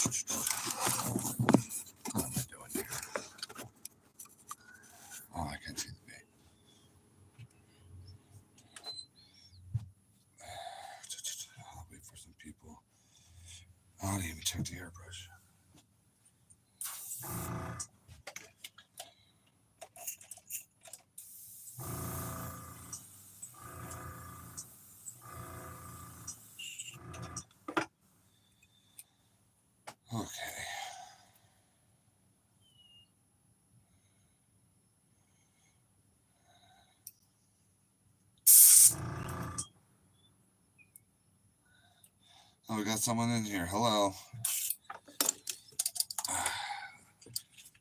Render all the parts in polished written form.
What am I doing here? Oh, I can't see the bait. I'll wait for some people. I didn't even check the airbrush. Okay. Oh, we got someone in here. Hello.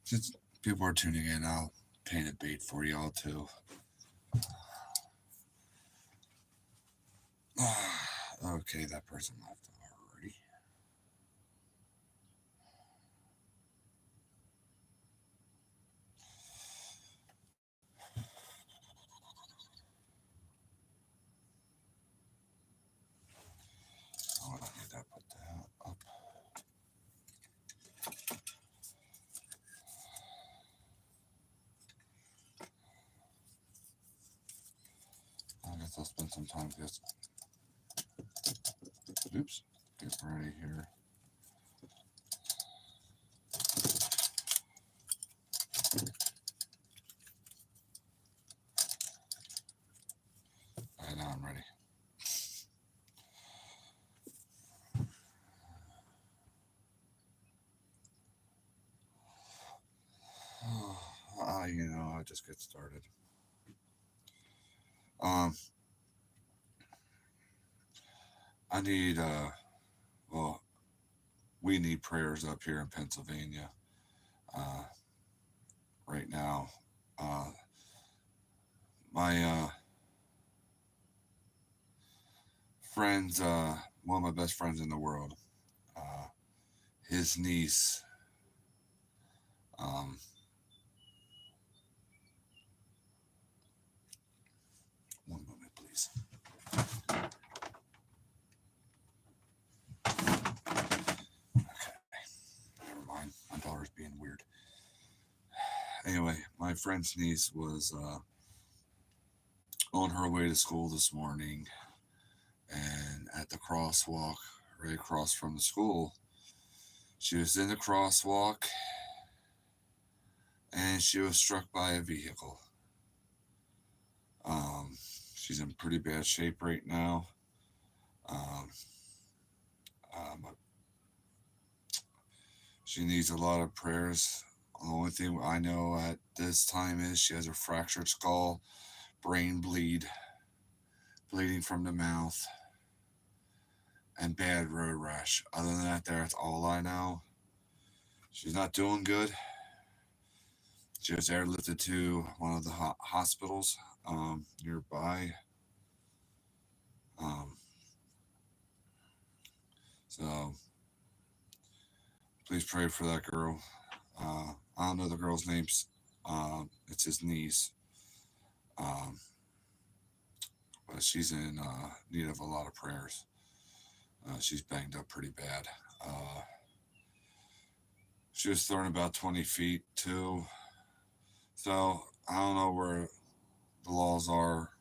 Since people are tuning in, I'll paint a bait for y'all too. Okay, that person left already. Oh, I need to put that up. I guess I'll spend some time just. Oops. Get ready here. Right now I'm ready. I'll just get started. I need, well, we need prayers up here in Pennsylvania right now. My friends, one of my best friends in the world, his niece, one moment, please. Okay, never mind. My daughter's being weird. Anyway, my friend's niece was on her way to school this morning, and at the crosswalk right across from the school, she was in the crosswalk and she was struck by a vehicle. She's in pretty bad shape right now. She needs a lot of prayers. The only thing I know at this time is she has a fractured skull, brain bleeding from the mouth, and bad road rash. Other than that, that's all I know. She's not doing good. She was airlifted to one of the hospitals nearby. So please pray for that girl. I don't know the girl's names. It's his niece. But she's in need of a lot of prayers. She's banged up pretty bad. She was thrown about 20 feet too. So I don't know where the laws are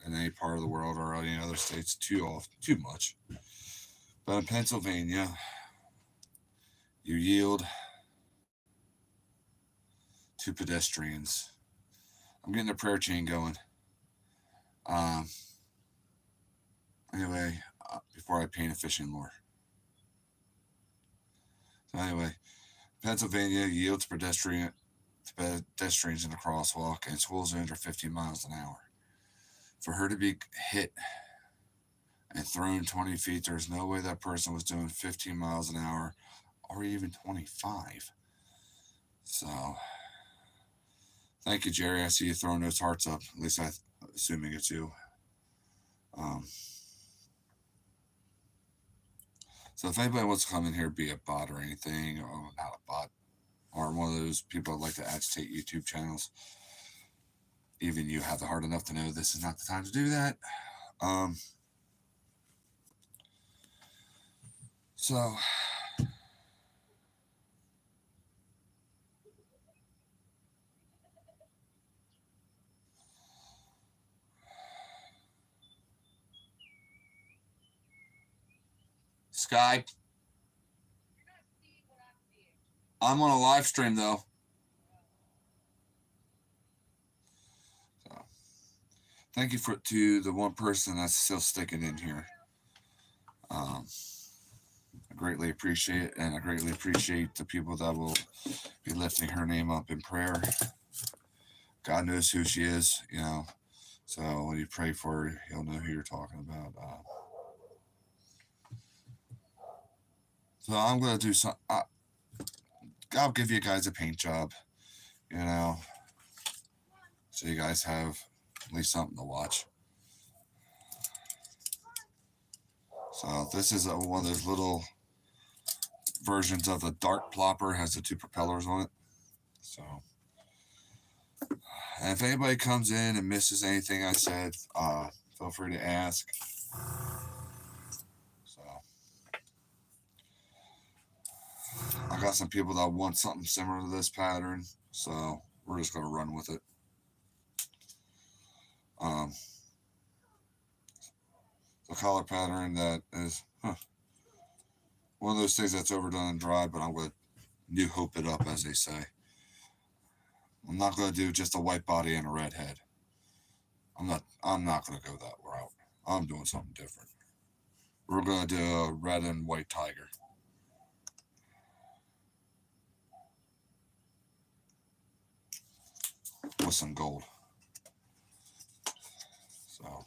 in any part of the world or any other states too much. But in Pennsylvania, you yield to pedestrians. I'm getting a prayer chain going. Anyway, before I paint a fishing lure. So anyway, Pennsylvania yields pedestrians in the crosswalk, and school zones are 15 miles an hour. For her to be hit and thrown 20 feet, there's no way that person was doing 15 miles an hour or even 25. So, thank you, Jerry. I see you throwing those hearts up. At least I'm assuming it's you. So if anybody wants to come in here, be a bot or anything, or not a bot, or one of those people that like to agitate YouTube channels, even you have the heart enough to know this is not the time to do that. So Sky, I'm on a live stream though. So, thank you to the one person that's still sticking in here. I greatly appreciate it, and I greatly appreciate the people that will be lifting her name up in prayer. God knows who she is, you know. So when you pray for her, he'll know who you're talking about. So I'm going to do some. I'll give you guys a paint job, you know, so you guys have at least something to watch. So this is one of those little versions of the Dart Plopper, has the two propellers on it. So, and if anybody comes in and misses anything I said, feel free to ask. So, I got some people that want something similar to this pattern, so we're just going to run with it. The color pattern that is one of those things that's overdone and dry, but I'm going to new hope it up, as they say. I'm not going to do just a white body and a red head. I'm not going to go that route. I'm doing something different. We're going to do a red and white tiger. With some gold. So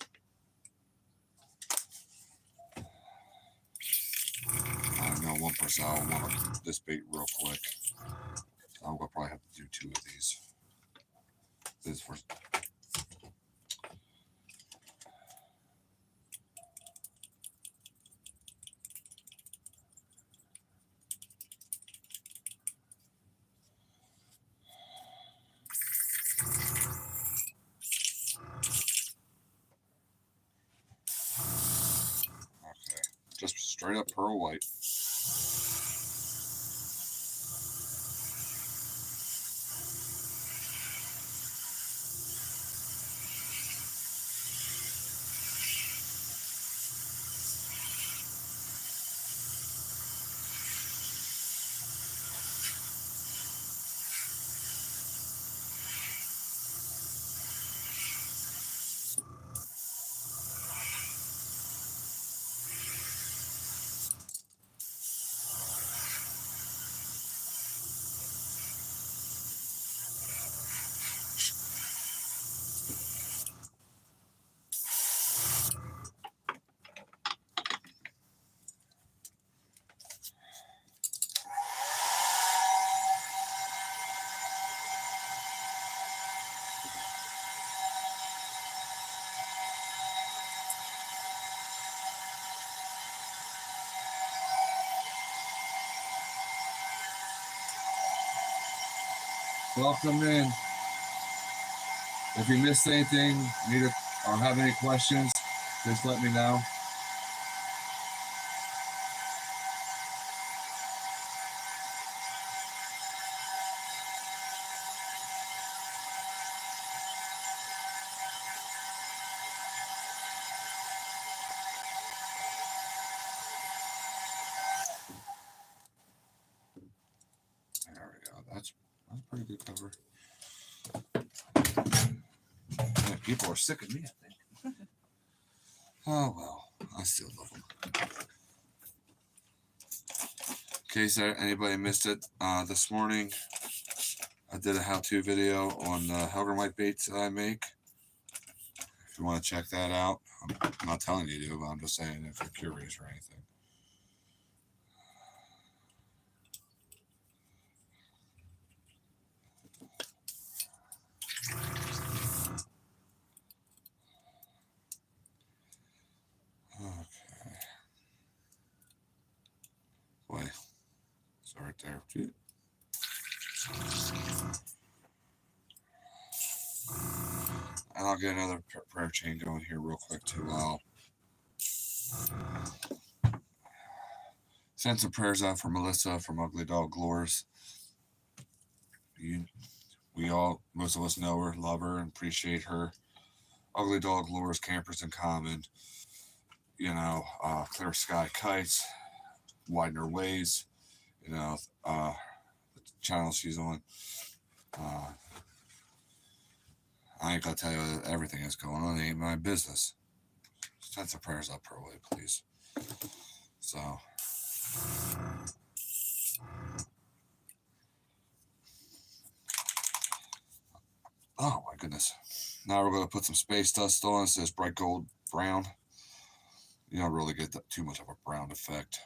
I know one person I want this bait real quick. I'm gonna probably have to do two of these. This for okay, just straight up pearl white. Welcome in. If you missed anything, or have any questions, just let me know. There we go. That's a pretty good cover. Yeah, people are sick of me, I think. Oh well, I still love them. In case anybody missed it, this morning I did a how-to video on the Hellgramite baits that I make. If you want to check that out, I'm not telling you to, but I'm just saying if you're curious or anything. Okay. Boy, it's right there. And I'll get another prayer chain going here real quick too. I'll send some prayers out for Melissa from Ugly Dog Lures. Most of us know her, love her, and appreciate her. Ugly Dog Lures, Campers in Common, Clear Sky Kites, widen her ways, you know, the channel she's on. Uh, I ain't gonna tell you everything that's going on. It ain't my business. Send some prayers up her way, please. So, oh my goodness. Now we're gonna put some space dust on. It says bright gold brown. You don't really get too much of a brown effect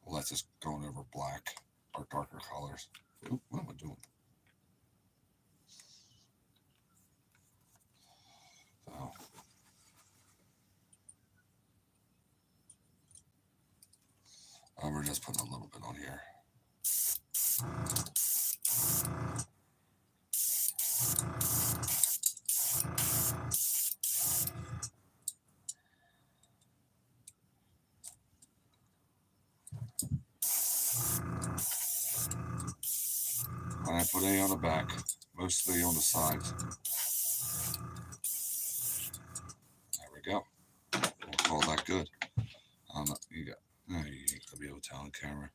unless it's going over black or darker colors. Ooh, what am I doing? So, we're just putting a little bit on here. I put any on the back, mostly on the sides. There we go. We'll call that good. You ain't gonna be able to tell on camera.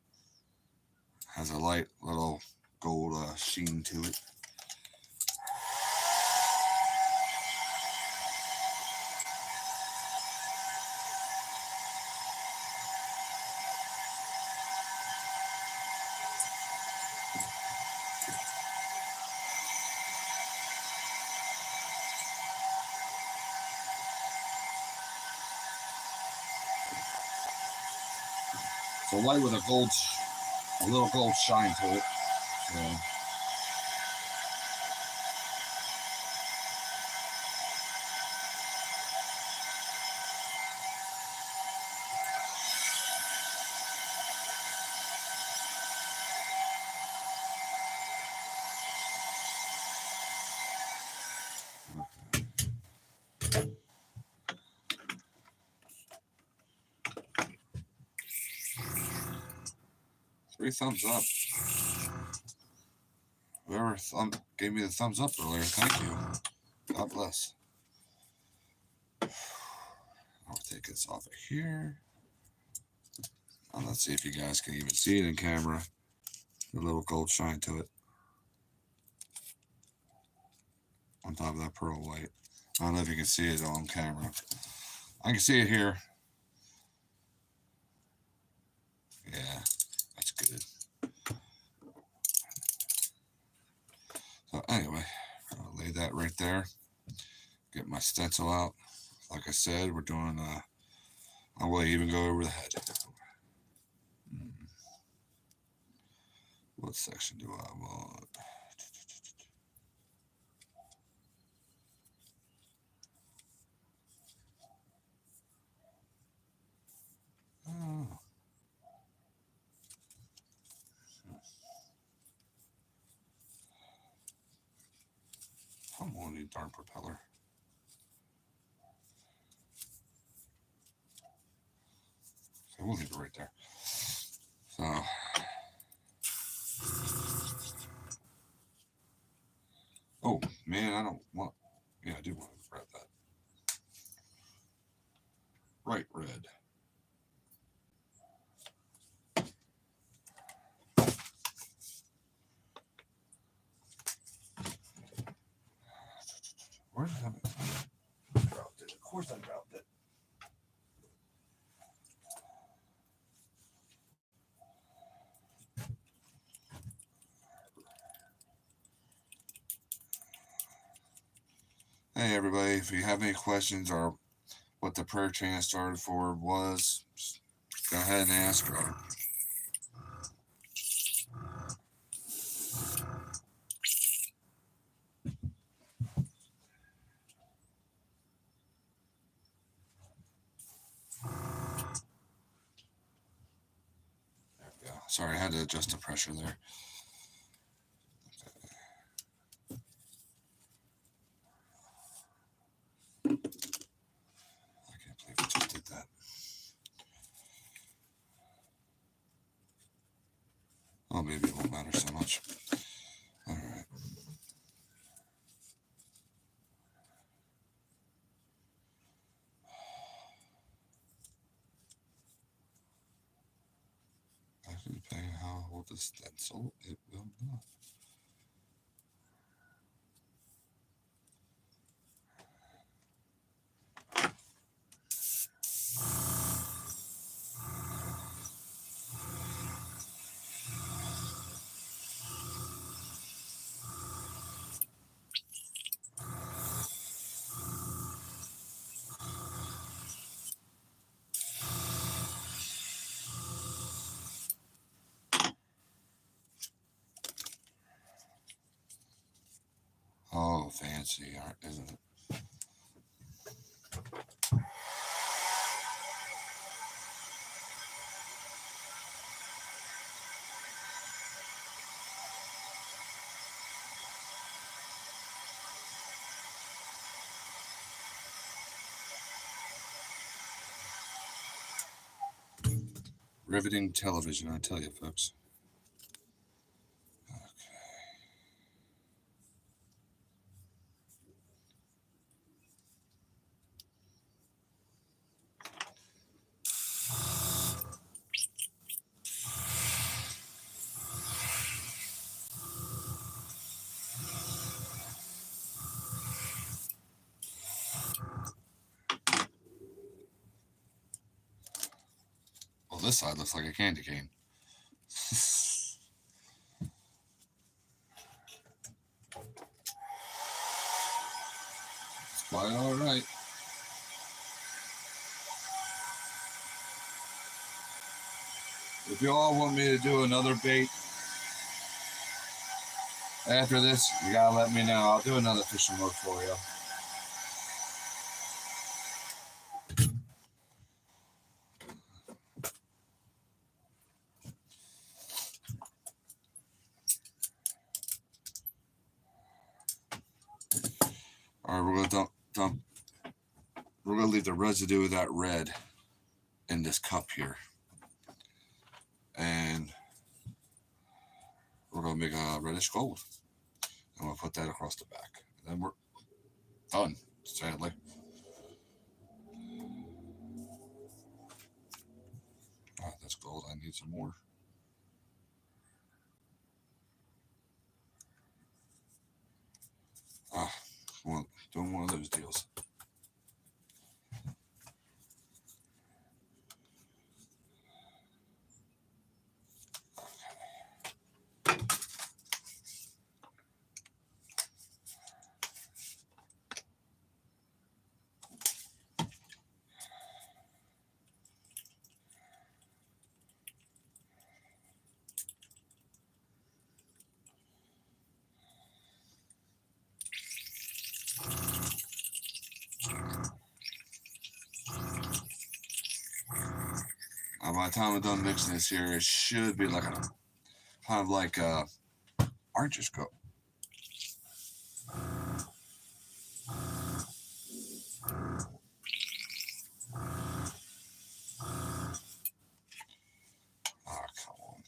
Has a light little gold sheen to it. So light with a little gold shine to it. So. Three thumbs up. Whoever gave me the thumbs up earlier, thank you. God bless. I'll take this off of here. Let's see if you guys can even see it in camera. A little gold shine to it. On top of that pearl white. I don't know if you can see it on camera. I can see it here. Yeah, that's good. So anyway, I'll lay that right there. Get my stencil out. Like I said, we're doing, I will even go over the head. What section do I want? Oh. Come on, you darn propeller. So we'll leave it right there. So, oh man, I don't want, yeah, I do want to grab that. Bright red. Where did I dropped it? Of course I dropped it. Hey everybody, if you have any questions or what the prayer chant started for was, go ahead and ask her. There we go. Sorry, I had to adjust the pressure there. I can't believe I just did that. Oh, maybe it won't matter so much. All right. hold the stencil, it will not. Oh, fancy, isn't it? Riveting television, I tell you, folks. Okay. Well, this side looks like a candy cane. It's quite all right. If you all want me to do another bait after this, you gotta let me know. I'll do another fishing mode for you. All right, we're gonna dump. We're gonna leave the residue of that red in this cup here, and we're gonna make a reddish gold. I'm gonna put that across the back, and then we're done. Sadly. All right, that's gold. I need some more. Doing one of those deals. By the time I'm done mixing this here, it should be like kind of like orange juice cup. Oh, come on.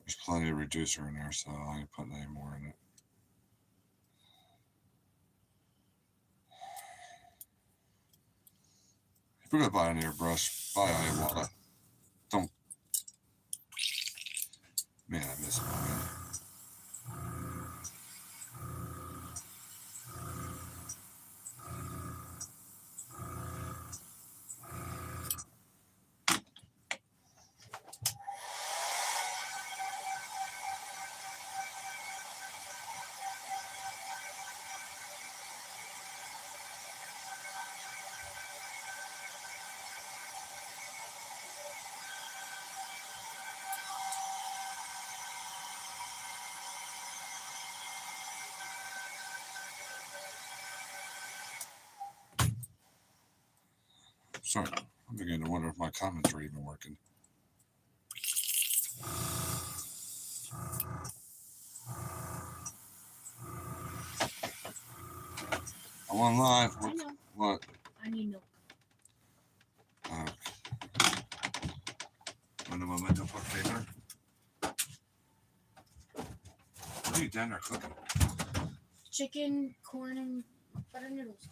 There's plenty of reducer in there, so I ain't putting any more in it. If you're gonna buy an airbrush, buy Iwata. Don't. Man, I miss it, man. Sorry, I'm beginning to wonder if my comments are even working. I'm on live. What? I need milk. When the momentum put paper. What are you down there cooking? Chicken, corn, and butter noodles.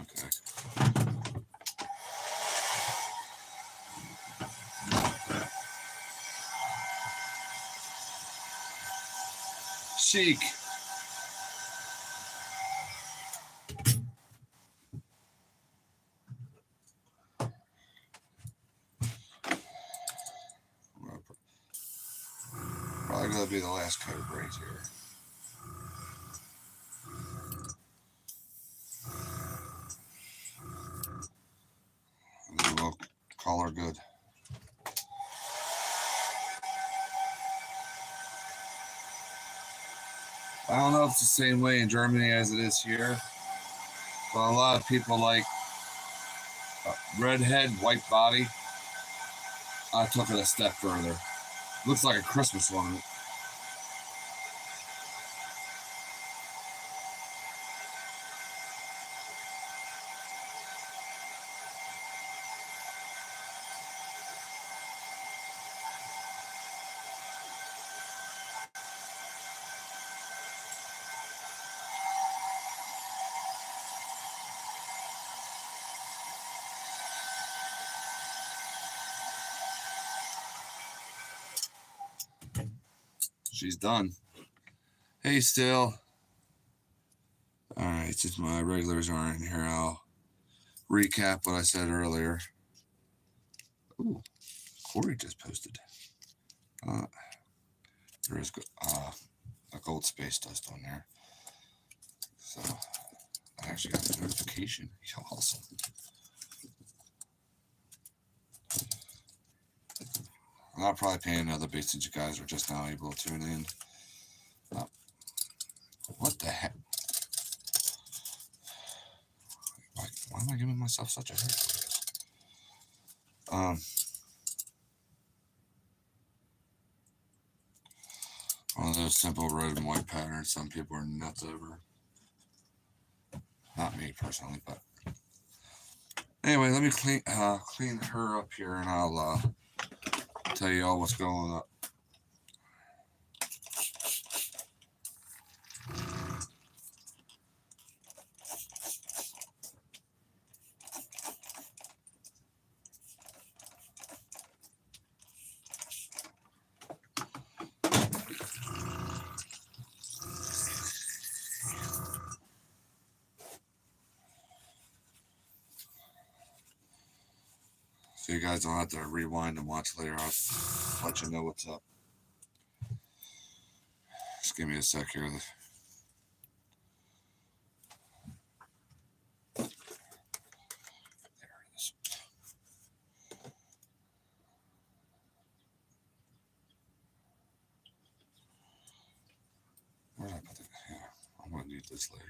Okay. cheek. Probably gonna be the last coat right here. And then we'll call her good. I don't know if it's the same way in Germany as it is here, but a lot of people like red head, white body. I took it a step further. Looks like a Christmas ornament. She's done. Hey, still. All right, since my regulars aren't here, I'll recap what I said earlier. Ooh, Corey just posted. There is a gold space dust on there. So I actually got a notification. Awesome. I'll probably pay another bit since you guys are just now able to tune in. What the heck? Why am I giving myself such a hurt? One of those simple red and white patterns some people are nuts over. Not me personally, but anyway, let me clean her up here, and I'll tell you all what's going up. So you guys don't have to rewind and watch later. I'll let you know what's up. Just give me a sec here. There it is. Where did I put it? Yeah, I'm going to need this later.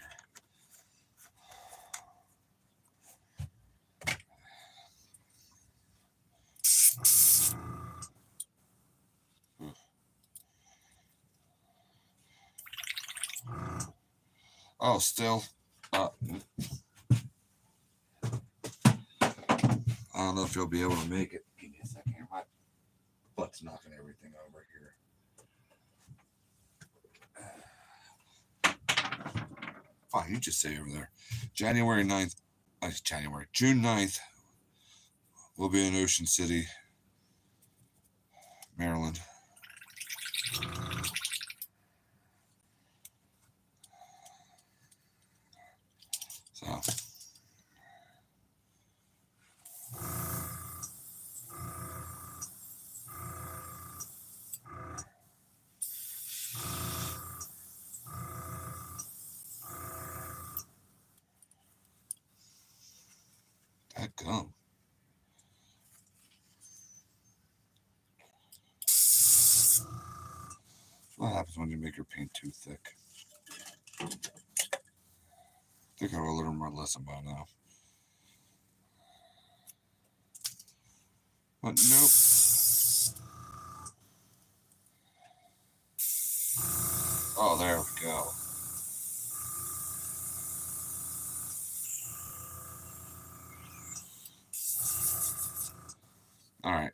Oh, still. I don't know if you'll be able to make it. Give me a second here. My butt's knocking everything over here. Fine, you just say over there. June 9th, we'll be in Ocean City, Maryland. So that gum. What happens when you make your paint too thick? I think I will learn my lesson by now. But nope. Oh, there we go. All right.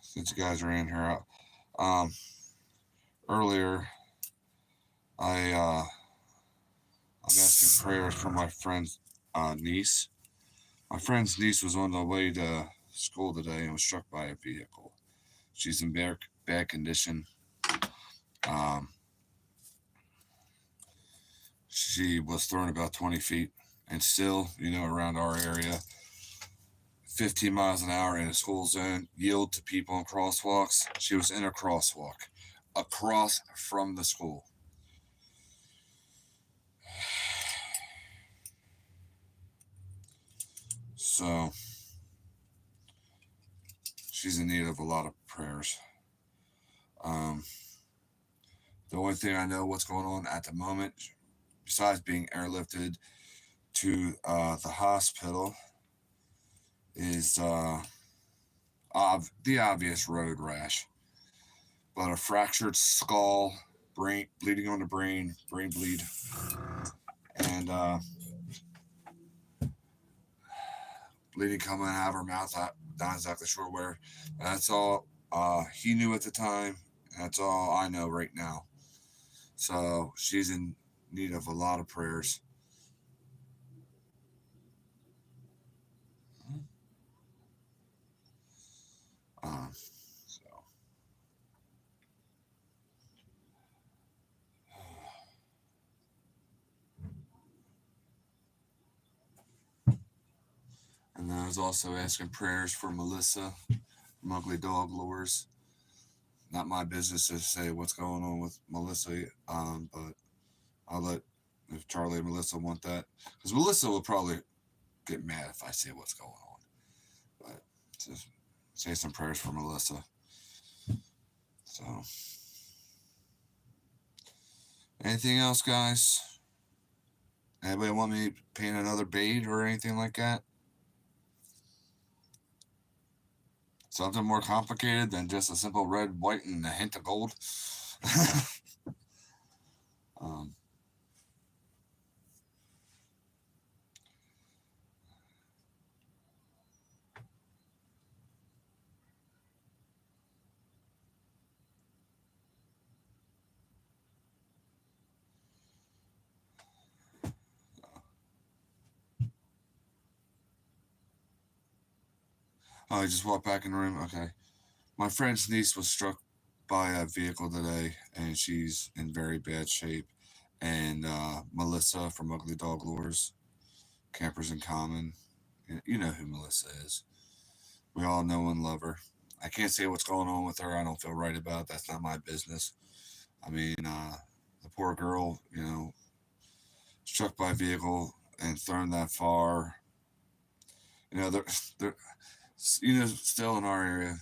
Since you guys are in here, earlier I'm asking prayers for my friend's niece. My friend's niece was on the way to school today and was struck by a vehicle. She's in bad condition. She was thrown about 20 feet, and still, around our area, 15 miles an hour in a school zone, yield to people in crosswalks. She was in a crosswalk across from the school. So she's in need of a lot of prayers. The only thing I know what's going on at the moment, besides being airlifted to the hospital, is the obvious road rash. But a fractured skull, brain bleeding on the brain bleed, and bleeding coming out of her mouth. I'm not exactly sure where. That's all he knew at the time. That's all I know right now. So she's in need of a lot of prayers. So. And then I was also asking prayers for Melissa from Ugly Dog Lures. Not my business to say what's going on with Melissa, but I'll let if Charlie and Melissa want that, because Melissa will probably get mad if I say what's going on. But just say some prayers for Melissa. So, anything else, guys? Anybody want me to paint another bead or anything like that? Something more complicated than just a simple red, white, and a hint of gold. Oh, I just walked back in the room. Okay. My friend's niece was struck by a vehicle today, and she's in very bad shape. And Melissa from Ugly Dog Lures, Campers in Common, you know who Melissa is. We all know and love her. I can't say what's going on with her. I don't feel right about it. That's not my business. I mean, the poor girl, struck by a vehicle and thrown that far. They're still in our area,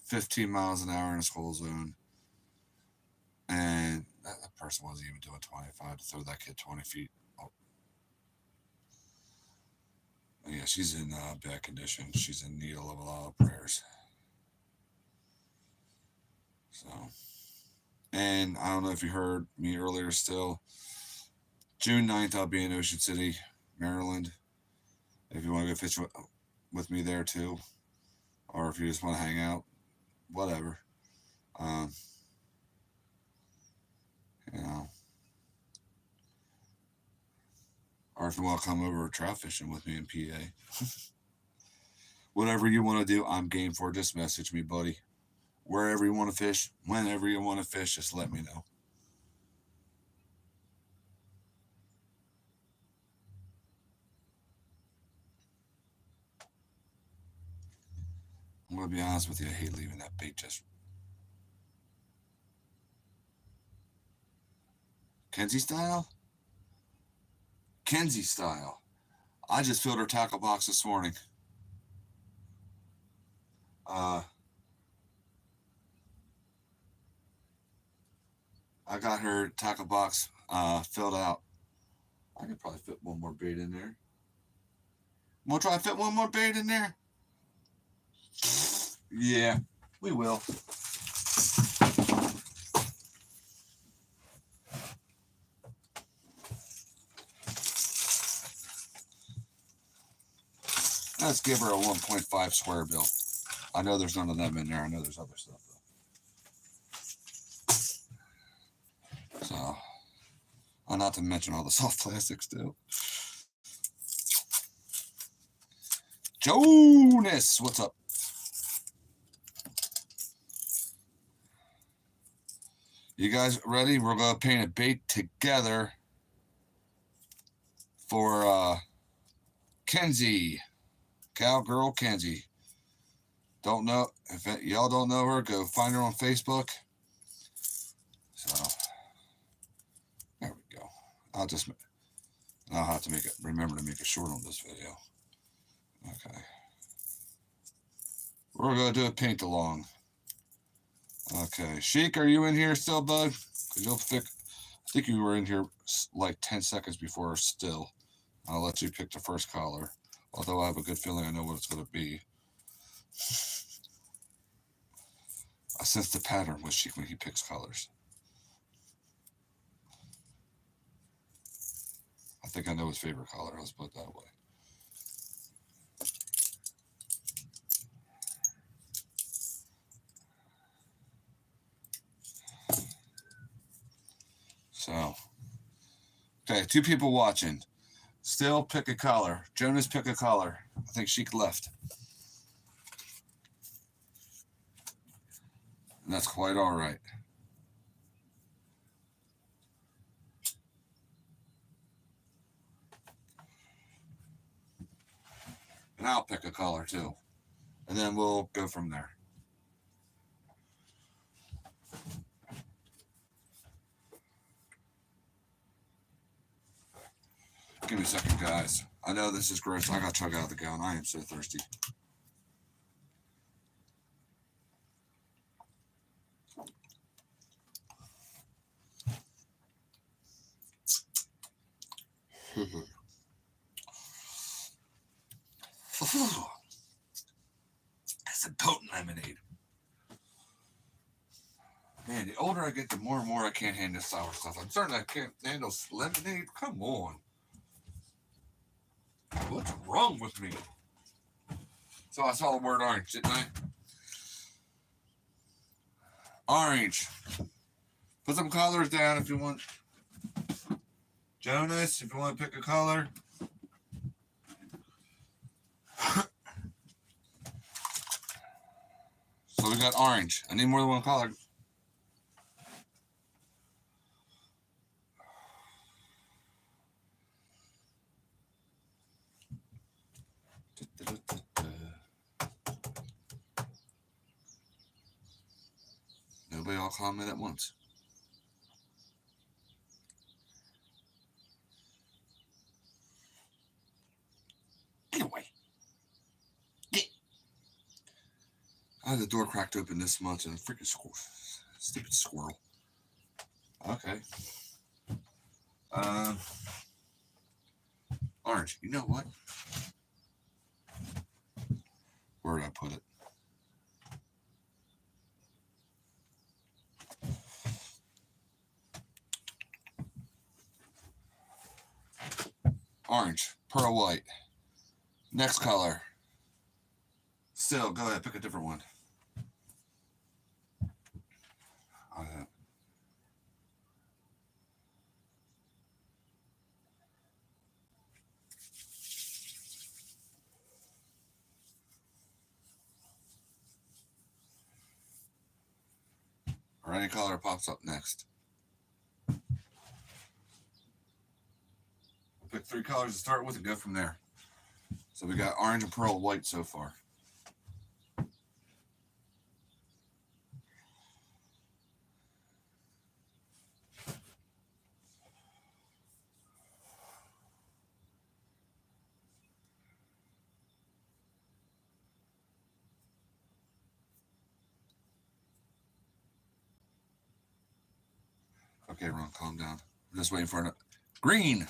15 miles an hour in a school zone. And that person wasn't even doing 25 to throw that kid 20 feet. Oh. Yeah, she's in bad condition. She's in need of a lot of prayers. So, and I don't know if you heard me earlier still. June 9th, I'll be in Ocean City, Maryland. If you want to go fish with me there too, or if you just want to hang out, whatever. Or if you want to come over trout fishing with me in PA. Whatever you want to do, I'm game for. Just message me, buddy. Wherever you want to fish, whenever you want to fish, just let me know. I'm going to be honest with you. I hate leaving that bait just. Kenzie style? Kenzie style. I just filled her tackle box this morning. I got her tackle box filled out. I could probably fit one more bait in there. Want to try to fit one more bait in there? Yeah, we will. Let's give her a 1.5 square bill. I know there's none of them in there. I know there's other stuff though. So, not to mention all the soft plastics too. Jonas, what's up? You guys ready? We're going to paint a bait together for Kenzie. Cowgirl Kenzie. Don't know if y'all don't know her, go find her on Facebook. So there we go. I'll have to remember to make it short on this video. Okay. We're gonna do a paint along. Okay, Sheik, are you in here still, bud? I think you were in here like 10 seconds before still. I'll let you pick the first color. Although I have a good feeling I know what it's gonna be. I sense the pattern with Sheik when he picks colors. I think I know his favorite color. Let's put it that way. So, okay, 2 people watching. Still pick a color. Jonas, pick a color. I think Sheik left. And that's quite all right. And I'll pick a color too. And then we'll go from there. Give me a second, guys. I know this is gross. I got to chug out of the gallon. I am so thirsty. That's a potent lemonade. Man, the older I get, the more and more I can't handle sour stuff. I'm starting to can't handle lemonade. Come on. What's wrong with me? So I saw the word orange, didn't I? Orange. Put some colors down if you want. Jonas, if you want to pick a color. So we got orange. I need more than one color. Nobody all comment at once. Get away. Get. I had the door cracked open this much and a freaking stupid squirrel. Okay. Orange. You know what? Where did I put it? Orange. Pearl white. Next color. Still, go ahead. Pick a different one. Or any color pops up next. Pick 3 colors to start with and go from there. So we got orange and pearl white so far. Okay, Ron, calm down. I'm just waiting for it. Green.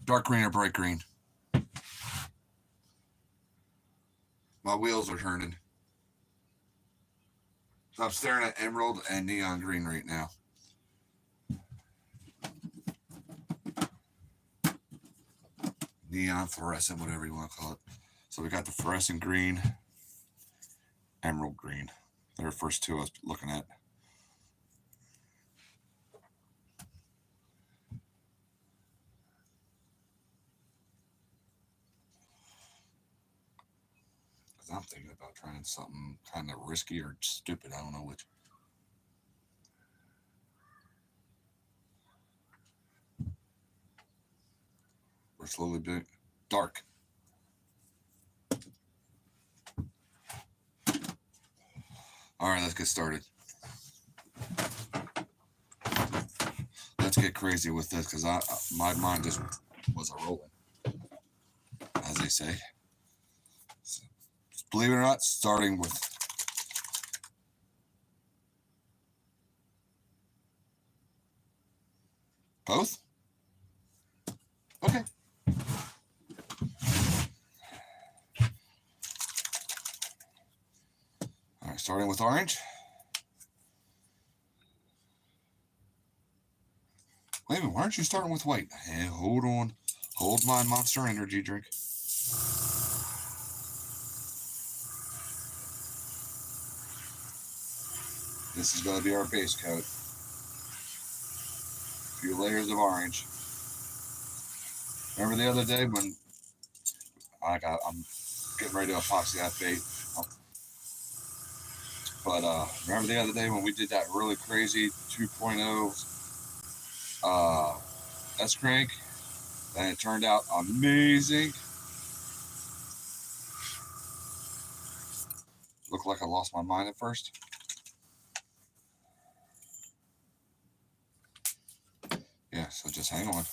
Dark green or bright green? My wheels are turning. So I'm staring at emerald and neon green right now. Neon, fluorescent, whatever you want to call it. So we got the fluorescent green, emerald green. They're the first 2 I was looking at. I'm thinking about trying something kind of risky or stupid. I don't know which. We're slowly doing dark. All right, let's get started. Let's get crazy with this because my mind just was a rolling, as they say. So, believe it or not, starting with both. Okay. All right, starting with orange. Wait a minute, why aren't you starting with white? Hey, hold on. Hold my Monster Energy drink. This is going to be our base coat. A few layers of orange. Remember the other day when I'm getting ready to epoxy that bait? But remember the other day when we did that really crazy 2.0 S-crank? And it turned out amazing. Looked like I lost my mind at first. Yeah, so just hang on.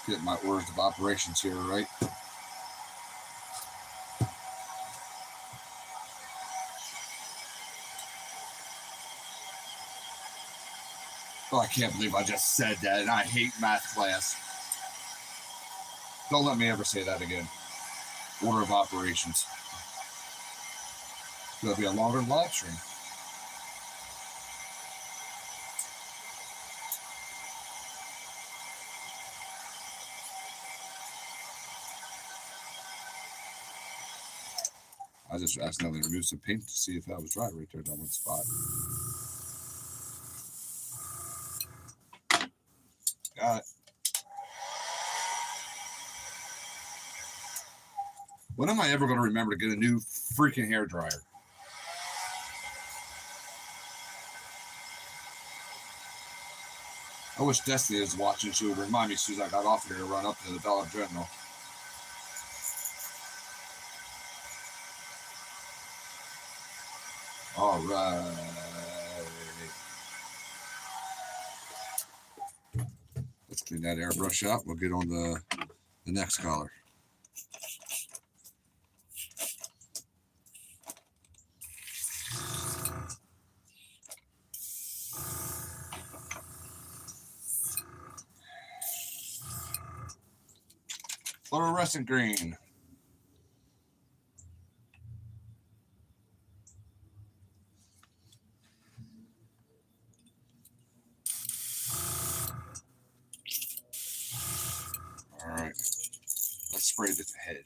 Get my orders of operations here, right? Oh, I can't believe I just said that, and I hate math class. Don't let me ever say that again. Order of operations. It's going to be a longer live stream. I just accidentally removed some paint to see if that was dry right there in that one spot. Got it. When am I ever going to remember to get a new freaking hair dryer? I wish Destiny is watching. She would remind me as soon as I got off here to run up to the Dollar General. All right. Let's clean that airbrush out. We'll get on the next color. Fluorescent green. All right. Let's spray the head.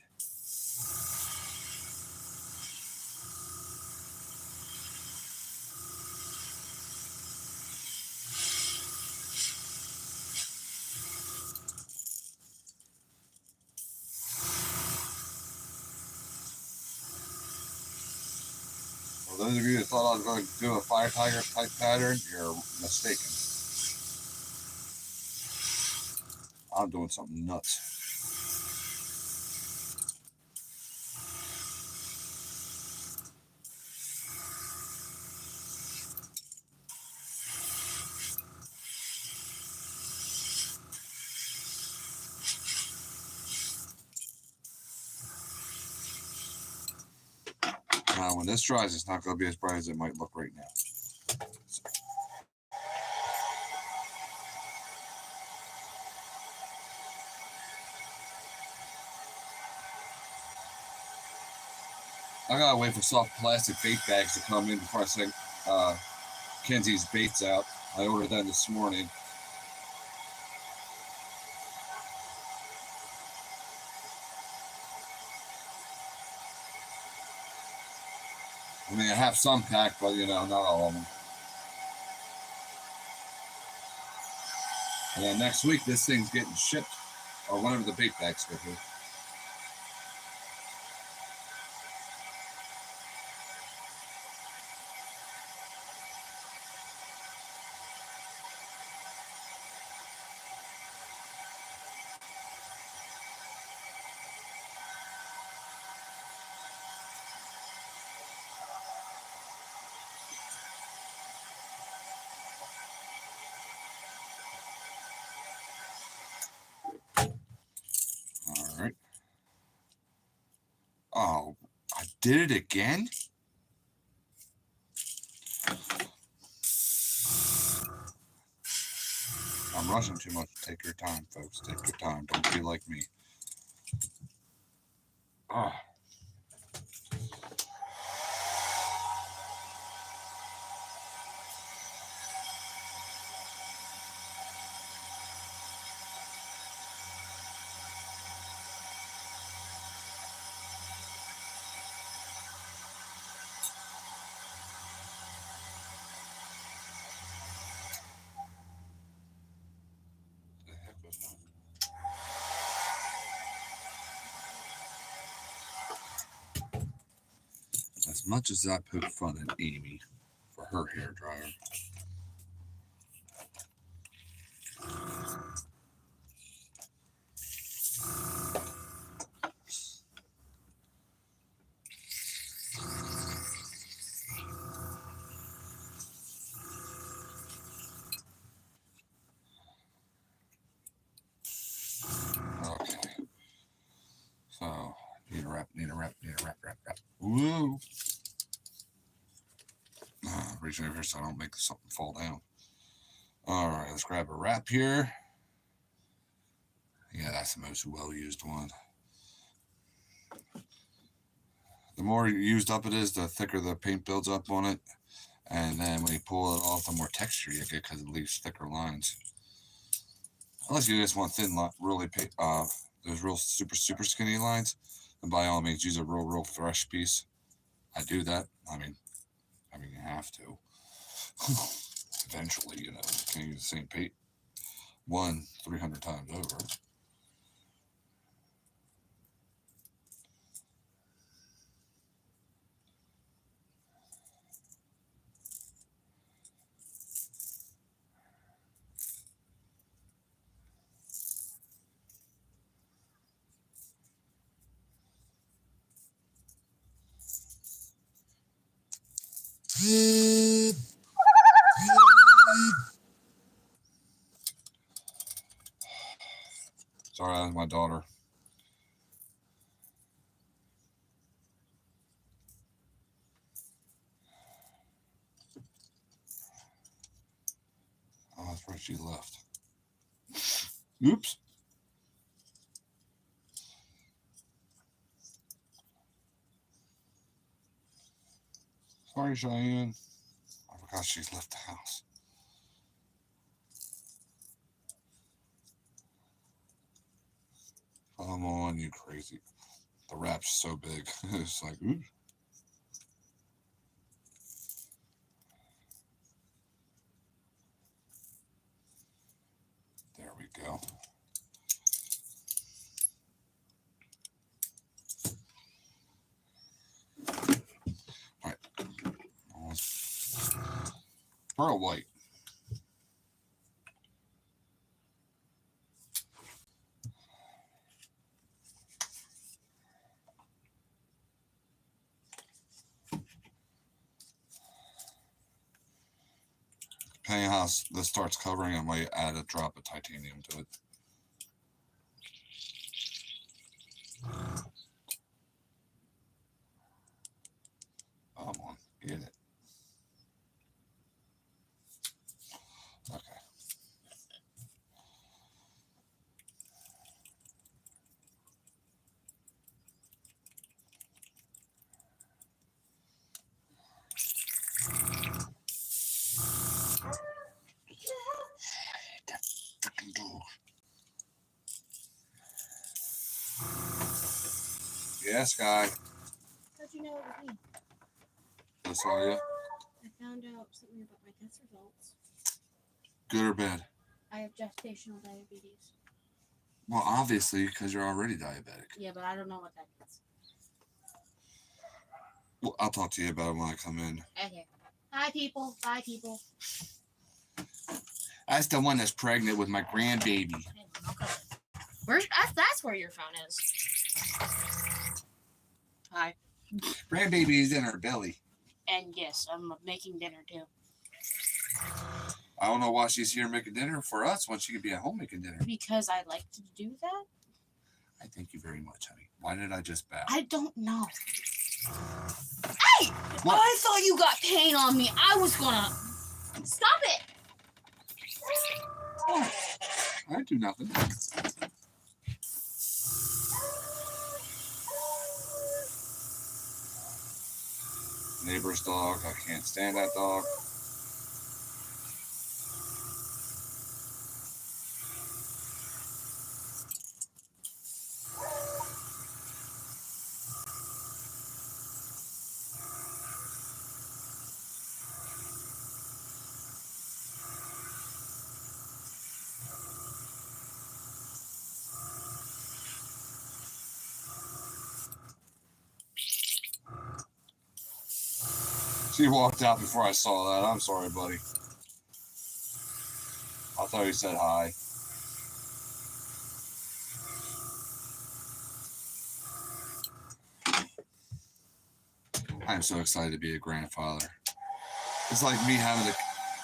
For those of you that thought I was going to do a fire tiger type pattern, you're mistaken. I'm doing something nuts. Now, when this dries, it's not going to be as bright as it might look right now. I gotta wait for soft plastic bait bags to come in before I send Kenzie's baits out. I ordered them this morning. I mean, I have some packed, but you know, not all of them. And then next week, this thing's getting shipped, or whenever the bait bags get here. All right. Oh, I did it again? I'm rushing too much. Take your time, folks. Take your time. Don't be like me. Oh. The heck was that? As much as I poke fun at Amy for her hair dryer, okay. So, need a wrap. Woo! Reaching over here so I don't make something fall down. All right, let's grab a wrap here. Yeah, that's the most well-used one. The more used up it is, the thicker the paint builds up on it. And then when you pull it off, the more texture you get because it leaves thicker lines. Unless you just want thin, really, those real super skinny lines, then by all means use a real fresh piece. I do that. I mean, you have to. Eventually, you know, you can't use the same paint 300 times over. Sorry, that's my daughter. Oh, that's where she left. Oops. Sorry, Cheyenne. I forgot she's left the house. Come on, you crazy. The wrap's so big. It's like, oops. There we go. All right. Pearl white. Depending on how this starts covering, I might add a drop of titanium to it. Yeah, Sky. How'd you know it was me? I saw you. I found out something about my test results. Good or bad? I have gestational diabetes. Well, obviously, because you're already diabetic. Yeah, but I don't know what that is. Well, I'll talk to you about it when I come in. Okay. Hi, people. Bye, people. That's the one that's pregnant with my grandbaby. Okay. That's where your phone is. Hi. Grandbaby is in her belly. And yes, I'm making dinner too. I don't know why she's here making dinner for us when she could be at home making dinner. Because I like to do that? I thank you very much, honey. Why did I just bow? I don't know. Hey! What? I thought you got paint on me. I was gonna... Stop it! Oh, I do nothing. Neighbor's dog. I can't stand that dog. She walked out before I saw that. I'm sorry, buddy. I thought you said hi. I am so excited to be a grandfather. It's like me having a...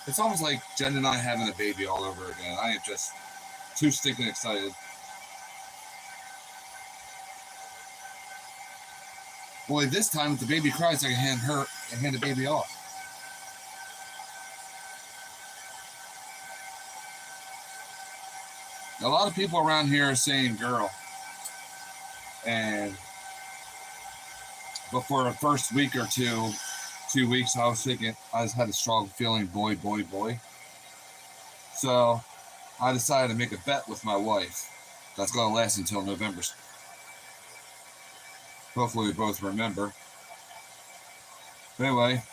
It's almost like Jen and I having a baby all over again. I am just too stinking excited. Only this time, if the baby cries, I can hand the baby off. A lot of people around here are saying girl. But for the first week or 2 weeks, I was thinking, I just had a strong feeling boy, boy, boy. So I decided to make a bet with my wife that's going to last until November. Hopefully we both remember. But anyway,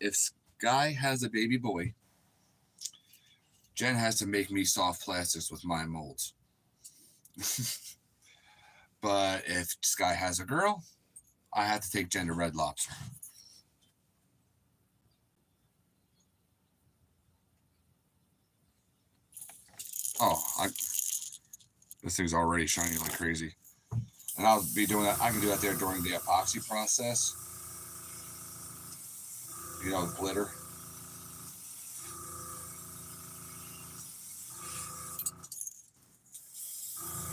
if Sky has a baby boy, Jen has to make me soft plastics with my molds. But if Sky has a girl, I have to take Jen to Red Lobster. Oh, this thing's already shining like crazy. And I'll be doing that. I can do that there during the epoxy process. You know, with glitter.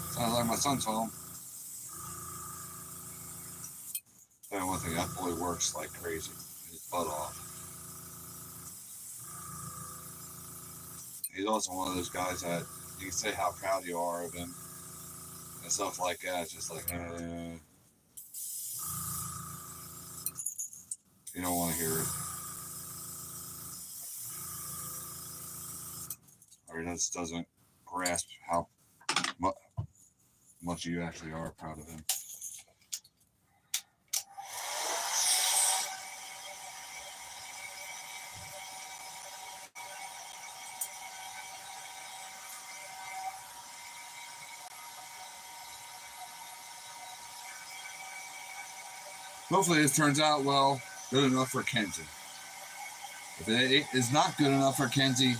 Sounds like my son's home. And one thing, that boy works like crazy. His butt off. He's also one of those guys that you can say how proud you are of him and stuff like that. It's just like, you don't want to hear it. Or he just doesn't grasp how much you actually are proud of him. Hopefully this turns out, well, good enough for Kenzie. If it is not good enough for Kenzie,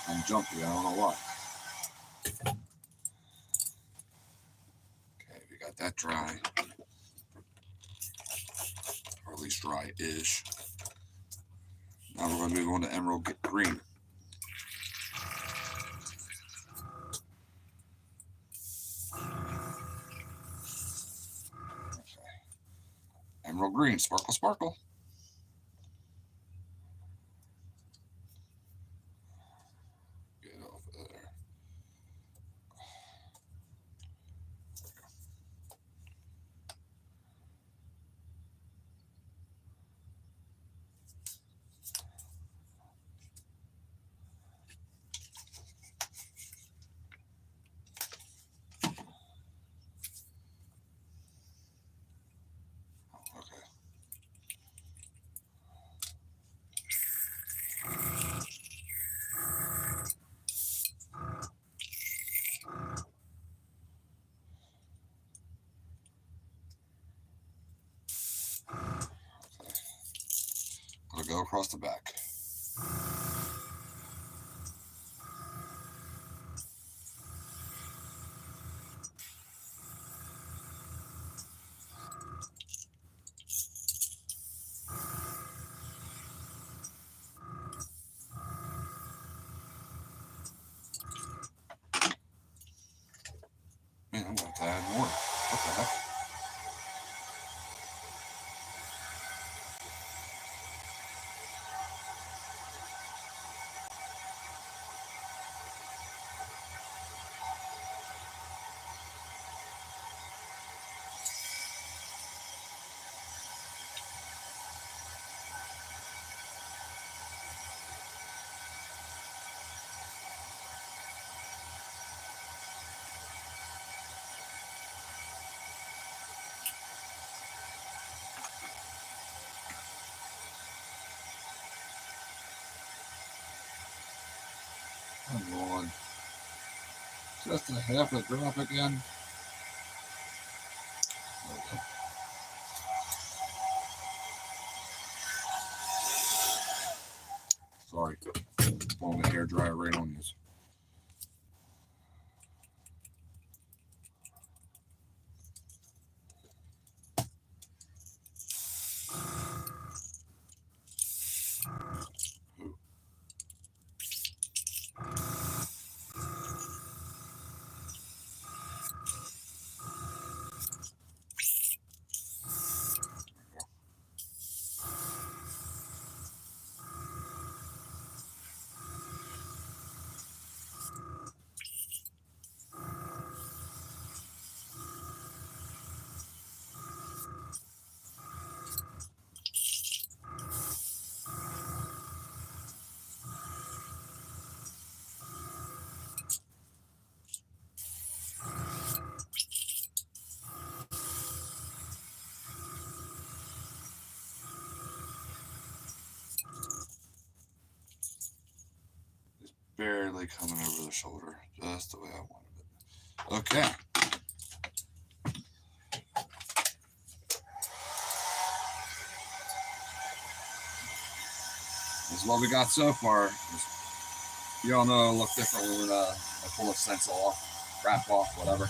I'm jumpy. I don't know why. Okay, we got that dry. Or at least dry-ish. Now we're going to move on to emerald green. green. Sparkle, sparkle. Get off of there. Gonna go across the back. Man, I'm gonna have to add more. What the heck? Come on. Just a half a drop again. Okay. Sorry. Pulling the hair dryer right on this. Barely coming over the shoulder, just the way I wanted it. Okay. This is what we got so far. You all know it'll look different when I pull the stencil off, wrap off, whatever.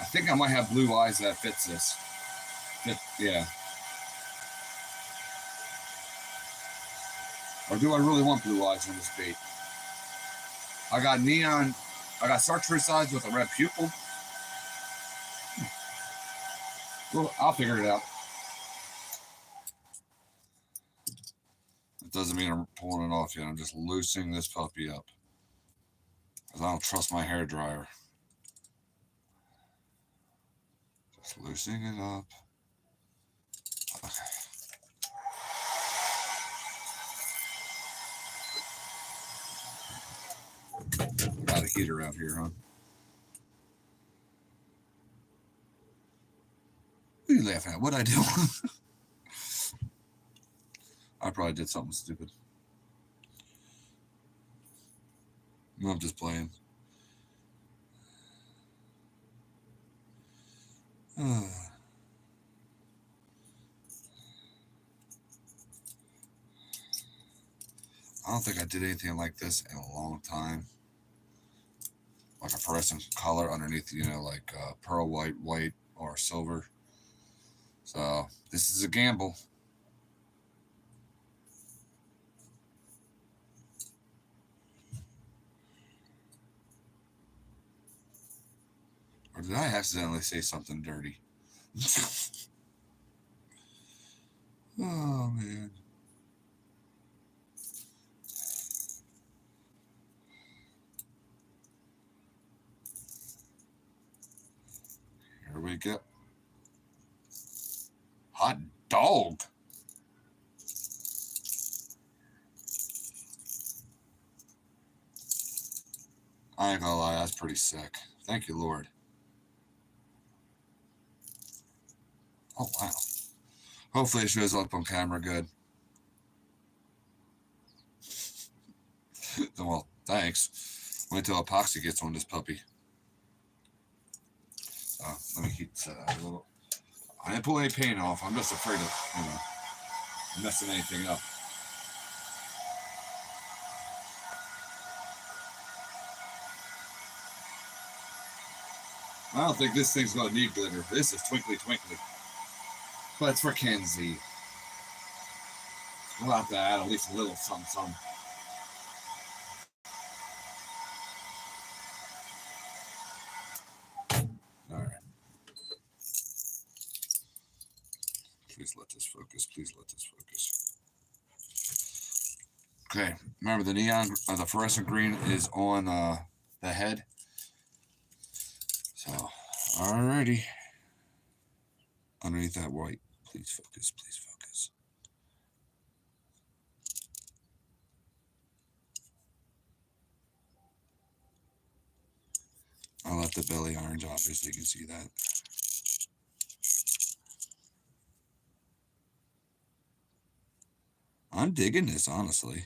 I think I might have blue eyes that fits this. Yeah. Or do I really want blue eyes on this bait? I got neon, I got chartreuse eyes with a red pupil. Well, I'll figure it out. It doesn't mean I'm pulling it off yet. I'm just loosening this puppy up. Because I don't trust my hair dryer. Just loosening it up. Okay. Got a heater out here, huh? What are you laughing at? What'd I do? I probably did something stupid. No, I'm just playing. I don't think I did anything like this in a long time. Like a fluorescent color underneath, you know, like pearl white, white, or silver. So this is a gamble. Or did I accidentally say something dirty? Oh, man. Here we go. Hot dog. I ain't gonna lie, that's pretty sick. Thank you, Lord. Oh, wow. Hopefully it shows up on camera good. Well, thanks. Wait till epoxy gets on this puppy. Let me keep a little. I didn't pull any paint off. I'm just afraid of, messing anything up. I don't think this thing's gonna need glitter. This is twinkly twinkly. But it's for Kenzie. We'll have to add at least a little something. Alright. Please let this focus. Please let this focus. Okay. Remember the neon, the fluorescent green is on the head. So, alrighty. Underneath that white. Please focus. Please focus. I left the belly orange, obviously you can see that. I'm digging this, honestly.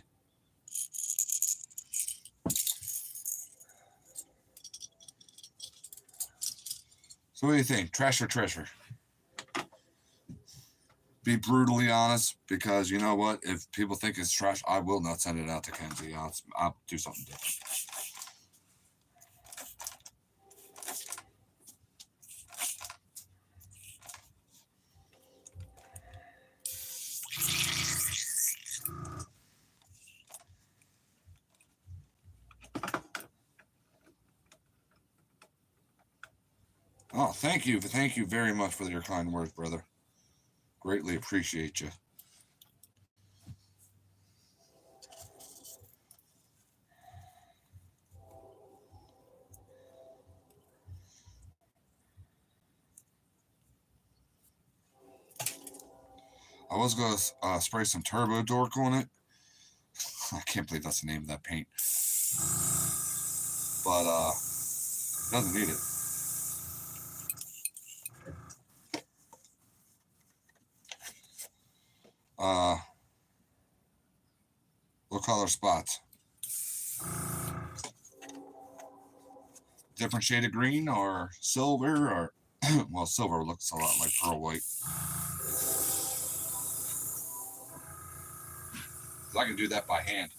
So what do you think? Trash or treasure? Be brutally honest, because you know what? If people think it's trash, I will not send it out to Kenzie. I'll do something different. Oh, thank you. Thank you very much for your kind words, brother. Greatly appreciate you. I was going to spray some Turbo Dork on it. I can't believe that's the name of that paint. But doesn't need it. What color spots? Different shade of green or silver or well, silver looks a lot like pearl white. I can do that by hand.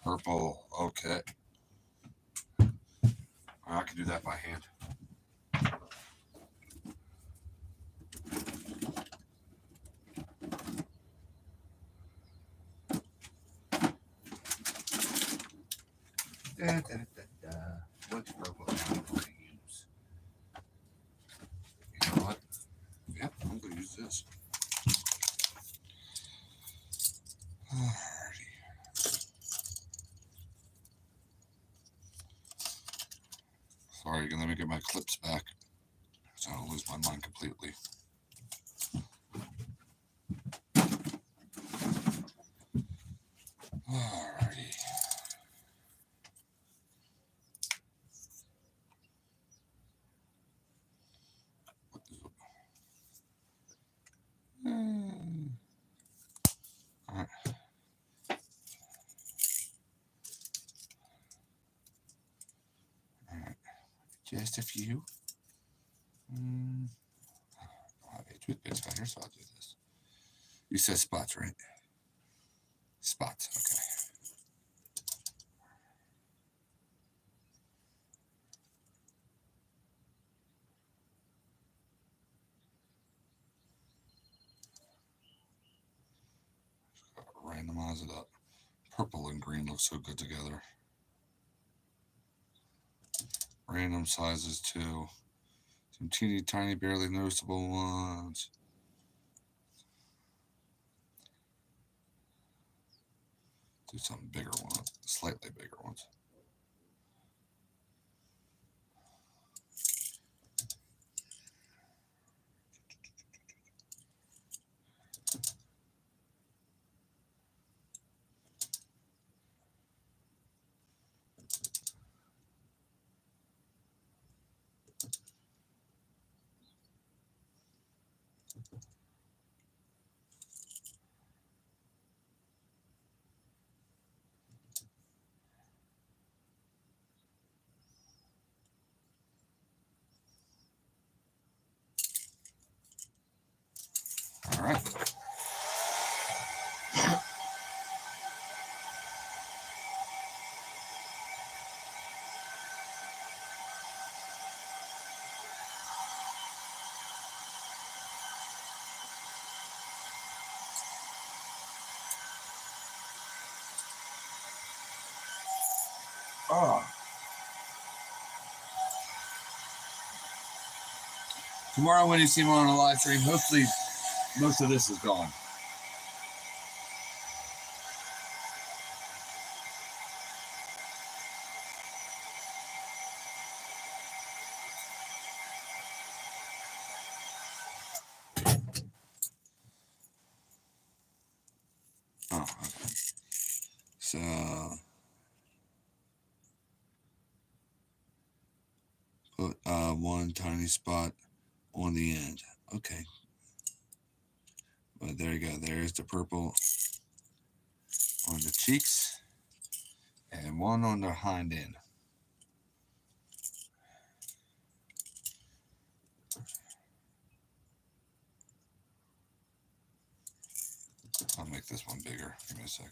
Purple, okay. I can do that by hand. What's purple I'm going to use? You know what? Yep, I'm going to use this. Alrighty. Sorry, let me get my clips back so I don't lose my mind completely. Alrighty. What is it? Alright. Alright. Just a few. I don't have a toothpaste out here, so I'll do this. You said spots, right? Spots, okay. randomize it up. Purple and green look so good together. Random sizes too. Some teeny tiny, barely noticeable ones. Do some bigger ones, slightly bigger ones. All right. Oh. Tomorrow when you see me on a live stream, hopefully most of this is gone. Oh, okay. So put one tiny spot on the end. Okay. But there you go. There's the purple on the cheeks and one on the hind end. I'll make this one bigger. Give me a sec.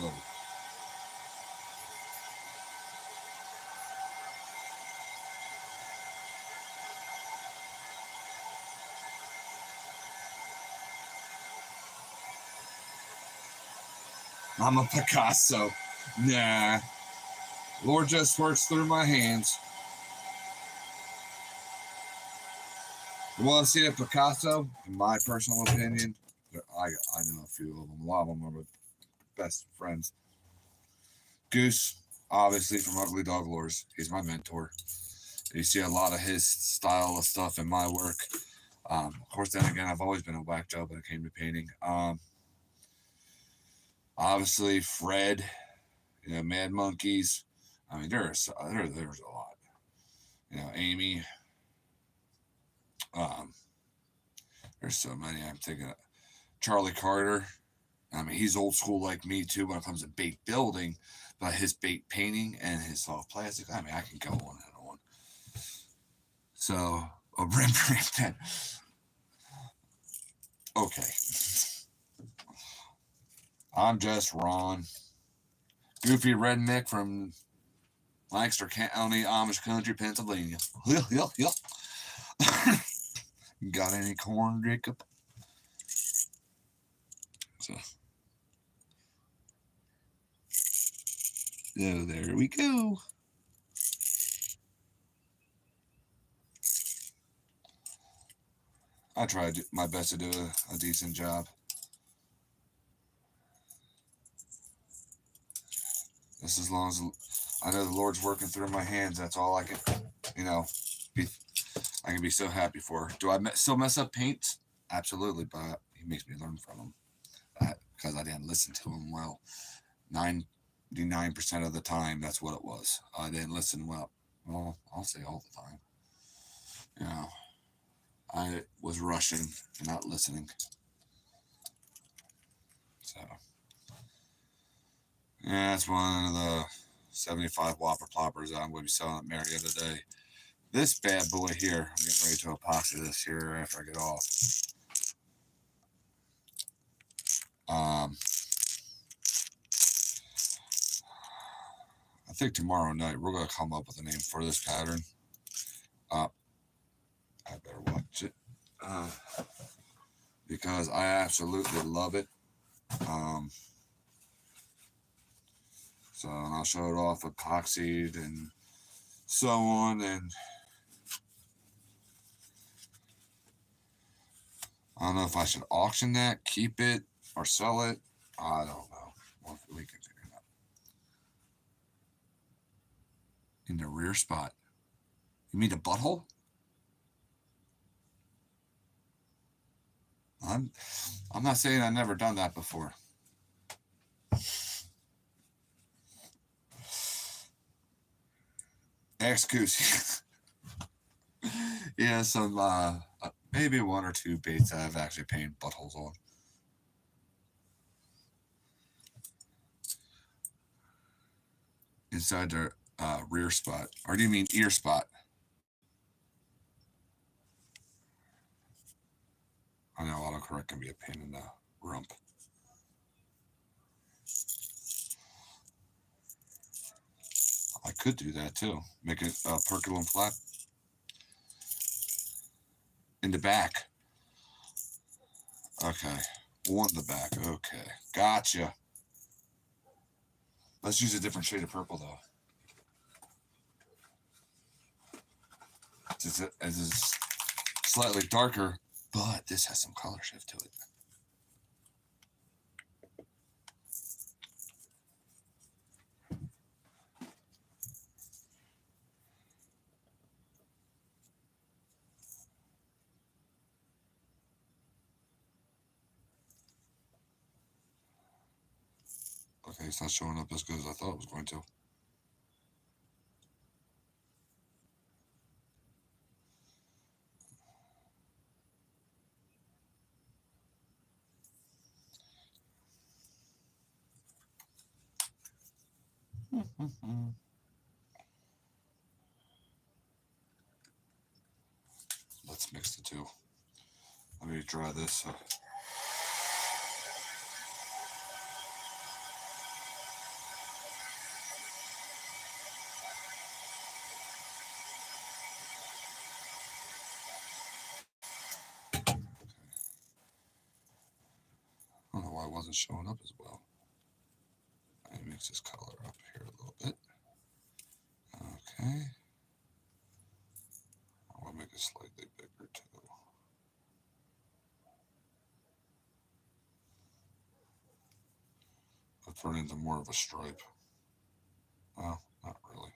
Whoa. I'm a Picasso. Nah. Lord just works through my hands. You want to see a Picasso? In my personal opinion, I know a few of them. A lot of them are my best friends. Goose, obviously from Ugly Dog Lures. He's my mentor. You see a lot of his style of stuff in my work. Of course, then again, I've always been a whack job when it came to painting. Obviously, Fred, Mad Monkeys. I mean, there's a lot. Amy. There's so many. I'm thinking of Charlie Carter. I mean, he's old school like me too when it comes to bait building, but his bait painting and his soft plastic. I mean, I can go on and on. So a Rembrandt. Okay. I'm just Ron. Goofy redneck from Lancaster County, Amish country, Pennsylvania. Got any corn, Jacob? So there we go. I try to do my best to do a decent job. Just as long as I know the Lord's working through my hands, that's all I can, I can be so happy for. Do I still mess up paints? Absolutely, but he makes me learn from him because I didn't listen to him well. 99% of the time, that's what it was. I didn't listen well. Well, I'll say all the time. You know, I was rushing and not listening. So, yeah, that's one of the 75 Whopper Ploppers that I'm going to be selling at Marietta today. This bad boy here, I'm getting ready to epoxy this here after I get off. I think tomorrow night we're going to come up with a name for this pattern. I better watch it because I absolutely love it. So and I'll show it off epoxied and so on. And I don't know if I should auction that, keep it, or sell it. I don't know. Well, we can figure it out. In the rear spot. You mean the butthole? I'm not saying I've never done that before. Excuse. Yeah, some maybe one or two baits that I've actually painted buttholes on. Inside the rear spot. Or do you mean ear spot? I know autocorrect can be a pain in the rump. I could do that too. Make it percolum flat. In the back. Okay. On the back. Okay. Gotcha. Let's use a different shade of purple though. It's slightly darker, but this has some color shift to it. Okay, it's not showing up as good as I thought it was going to. Let's mix the two. Let me dry this. I don't know why it wasn't showing up as well. Let me mix this color up here a little bit. Okay. I want to make it slightly bigger too. I'll turn into more of a stripe. Well, not really.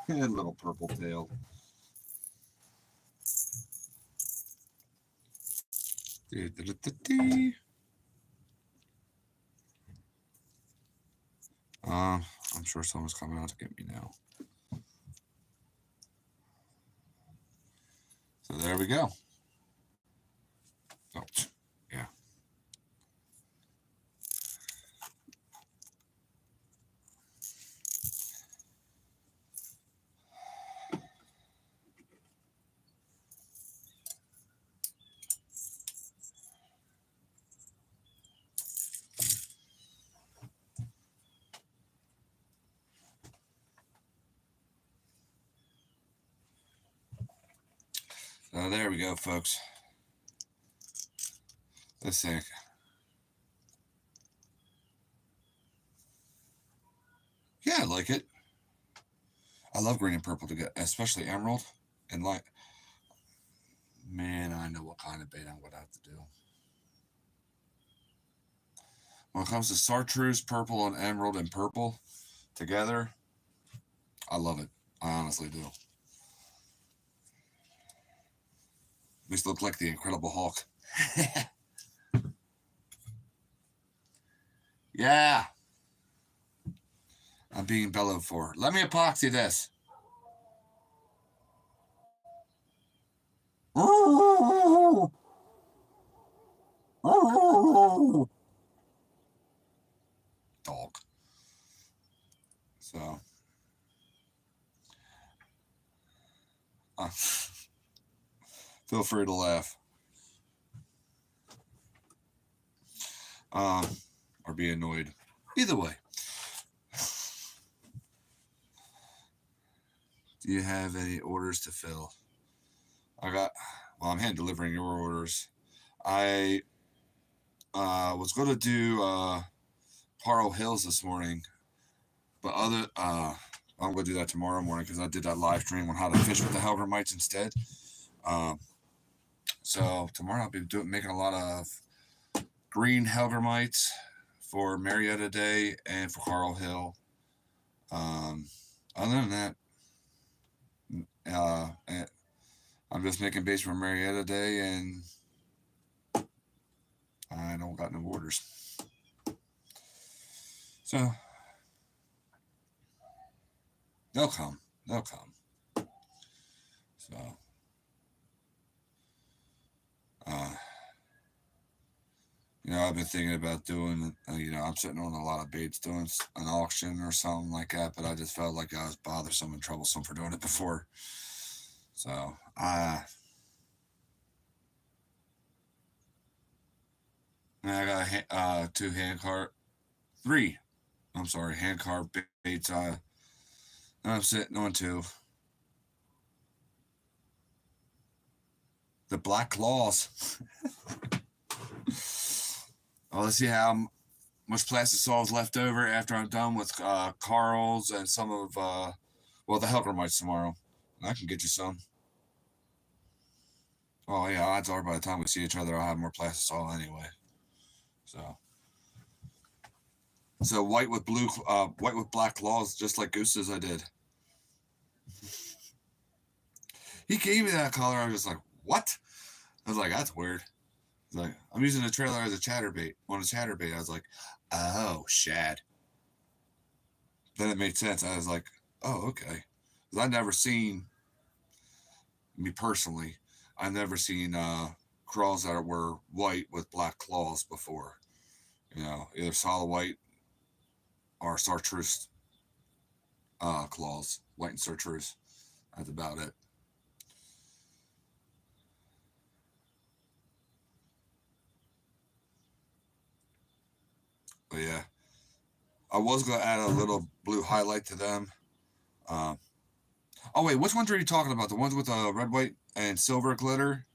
And little purple tail. I'm sure someone's coming out to get me now. So there we go. Oh, yeah. So there we go, folks. Let's see. Yeah, I like it. I love green and purple together, especially emerald and light. Man, I know what kind of bait I'm gonna have to do. When it comes to chartreuse, purple, and emerald and purple together, I love it. I honestly do. These look like the Incredible Hulk. Yeah. I'm being bellowed for. Let me epoxy this. Dog. So. Feel free to laugh. Or be annoyed. Either way. Do you have any orders to fill? I'm hand delivering your orders. I was going to do Paro Hills this morning, but I'm going to do that tomorrow morning because I did that live stream on how to fish with the Hellgrammites instead. So tomorrow I'll be making a lot of green Hellgrammites for Marietta Day and for Carl Hill. Other than that, I'm just making baits for Marietta Day, and I don't got no orders. So they'll come. So I've been thinking about doing, I'm sitting on a lot of baits, doing an auction or something like that, but I just felt like I was bothersome and troublesome for doing it before. So, I got three hand carved baits. I'm sitting on two. The Black Claws. Well, let's see how much Plastisol is left over after I'm done with Carl's and some of, the Hellgrammites tomorrow. I can get you some. Oh, yeah, odds are by the time we see each other, I'll have more Plastisol anyway. So white with black claws, just like Goose's I did. He gave me that color. I was just like, what? I was like, that's weird. Like, I'm using the trailer as a chatterbait. On a chatterbait, I was like, oh, shad. Then it made sense. I was like, oh, okay. Because I've never seen, me personally, I've never seen crawls that were white with black claws before. Either solid white or chartreuse claws. White and chartreuse. That's about it. But yeah, I was going to add a little blue highlight to them. Oh, wait, which ones are you talking about? The ones with red, white, and silver glitter?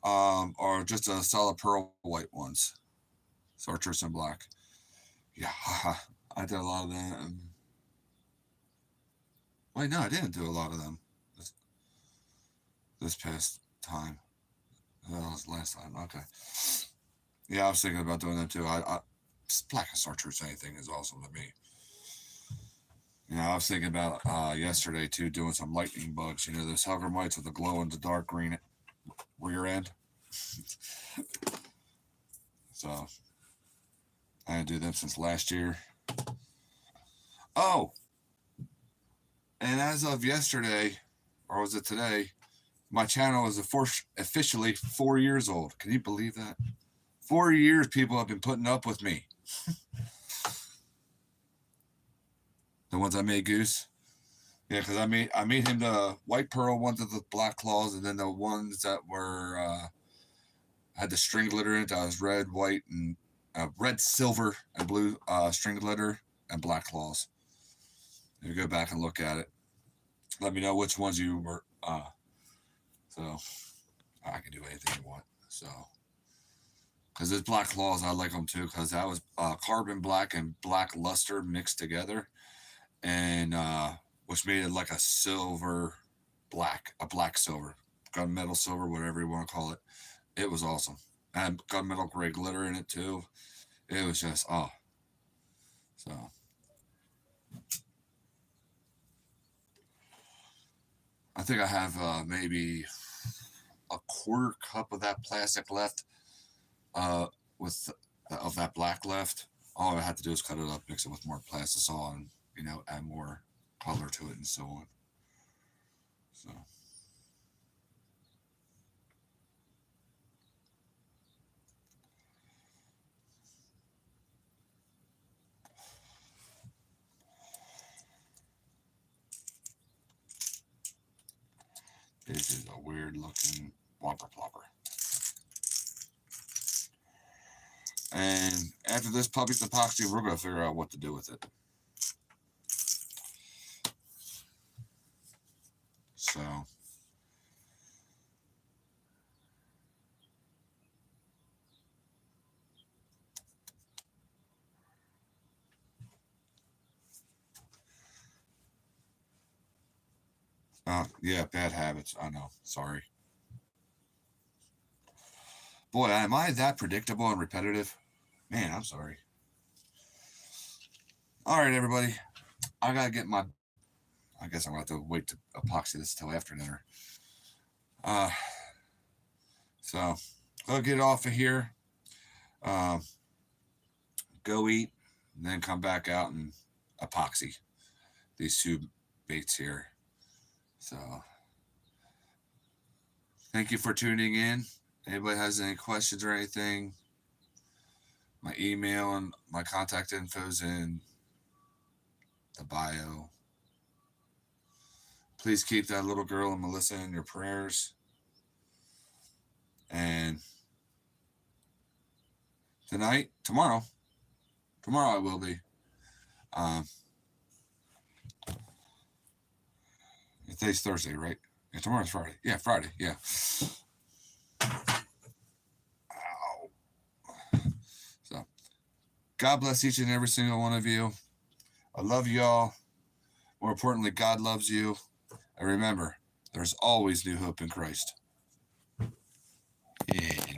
Or just a solid pearl white ones? Chartreuse and black. Yeah, I did a lot of them. Wait, no, I didn't do a lot of them this past time. That was last time. Okay. Yeah, I was thinking about doing them too. Black and chartreuse anything is awesome to me. I was thinking about yesterday too, doing some lightning bugs. Those Hellgrammites with the glow in the dark green rear end. So I didn't do them since last year. Oh, and as of yesterday, or was it today, my channel is officially 4 years old. Can you believe that? 4 years people have been putting up with me. The ones I made Goose. Yeah, because I made him the white pearl ones with the black claws, and then the ones that were had the string glitter in it. That was red, white, and red, silver, and blue string glitter and black claws. If you go back and look at it, let me know which ones you were. So I can do anything you want. So because it's black claws, I like them too. Because that was carbon black and black luster mixed together, and which made it like a silver black, a black silver, gunmetal silver, whatever you want to call it. It was awesome. And gunmetal gray glitter in it too. It was just so. I think I have maybe a quarter cup of that plastic left, with of that black left. All I have to do is cut it up, mix it with more plastisol, and add more color to it, and so on. So. This is a weird looking whopper plopper. And after this puppy's epoxy, we're going to figure out what to do with it. So. Yeah, bad habits. I know. Sorry. Boy, am I that predictable and repetitive? Man, I'm sorry. All right, everybody. I got to get my... I guess I'm going to have to wait to epoxy this till after dinner. So, I'll get off of here. Go eat, and then come back out and epoxy these two baits here. So, thank you for tuning in. Anybody has any questions or anything, my email and my contact info's in the bio. Please keep that little girl and Melissa in your prayers. And tomorrow I will be. Today's Thursday, right? Yeah, tomorrow's Friday. Yeah, Friday. Yeah. Ow. So, God bless each and every single one of you. I love y'all. More importantly, God loves you. And remember, there's always new hope in Christ. Yeah.